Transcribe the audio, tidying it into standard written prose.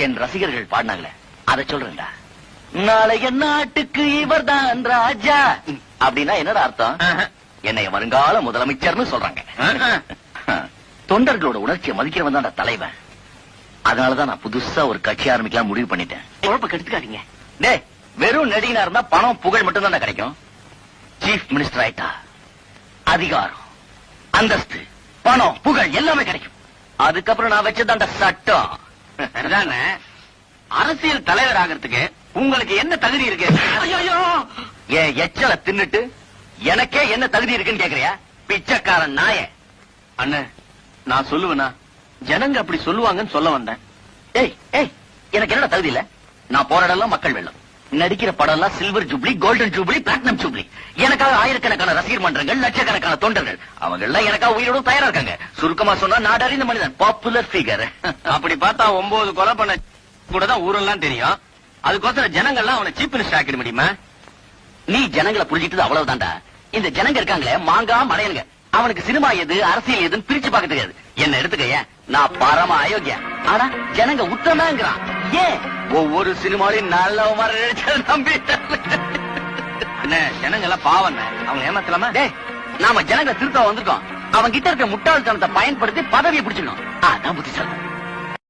என் ரசிகர்கள் பாடினாங்களே அதை சொல்றேன்டா. நாளைய நாட்டுக்கு இவர் தான் ராஜா அப்படின்னா என்னடா அர்த்தம்? என்னைய வருங்கால முதலமைச்சர்னு சொல்றாங்க. தொண்டர்களோட உணர்ச்சியை மதிக்கிறவன் தான் தலைவன். அதனாலதான் நான் புதுசா ஒரு கட்சி ஆரம்பிக்கலாம் முடிவு பண்ணிட்டேன். குழப்ப கெடுத்துக்காதீங்க. டே, வெறும் நடிகனா இருந்தா பணம் புகழ் மட்டும் தான் கிடைக்கும். சீஃப் மினிஸ்டர் ஆயிட்டா அதிகாரம், அந்தஸ்து, பணம், புகழ் எல்லாமே கிடைக்கும். அதுக்கப்புறம் நான் வச்சதாண்ட சட்டம். அரசியல் தலைவர் ஆகிறதுக்கு உங்களுக்கு என்ன தகுதி இருக்கு? என் எச்சல தின்னுட்டு எனக்கே என்ன தகுதி இருக்குன்னு கேக்குறியா? பிச்சைக்காரன் நாய. அண்ணன், நான் சொல்லுவேனா? ஜனங்க அப்படி சொல்லுவாங்கன்னு சொல்ல வந்தேன். ஏய் ஏய், எனக்கு என்ன தகுதி இல்ல? நான் போராடலாம் மக்கள் வெள்ளம், நடிக்கிற படம் எல்லாம் silver jubilee, golden jubilee, platinum jubilee. எனக்காக ஆயிரக்கணக்கான ரசிகர் மன்றங்கள், லட்சக்கணக்கான தொண்டர்கள், அவங்க எல்லாம் எனக்காக உயிரோடு தயாரா இருக்காங்க. சுருக்கமா சொன்னா நாடறிந்த மனிதன், பாப்புலர் ஃபிகர். அப்படி பார்த்தா 9 கொலை பண்ண கூட தான் ஊரெல்லாம் தெரியும். அதுக்கோசரம் ஜனங்கள்லாம் அவனை சீஃப் மினிஸ்டர் ஆக்கிட முடியுமா? நீ ஜனங்களை புரிஞ்சிட்டு அவ்வளவுதான்டா. இந்த ஜனங்க இருக்காங்களே மாங்கா மடையனுங்க, அவனுக்கு சினிமா எது அரசியல் எதுன்னு பிரிச்சு பார்க்க தெரியாது. என்ன எடுத்துக்கைய, நான் பரம அயோக்கிய. ஆனா ஜனங்க உத்தமாங்கிறான். ஏன்? ஒவ்வொரு சினிமாலையும் நல்ல நம்பி ஜனங்க எல்லாம் பாவம், அவங்க ஏமாத்தலாமா? நாம ஜனங்களை திருத்த வந்திருக்கோம். அவங்க கிட்ட இருக்க முட்டாள்தனத்தை பயன்படுத்தி பதவியை பிடிச்சிடணும். அதான் புத்திசாலி.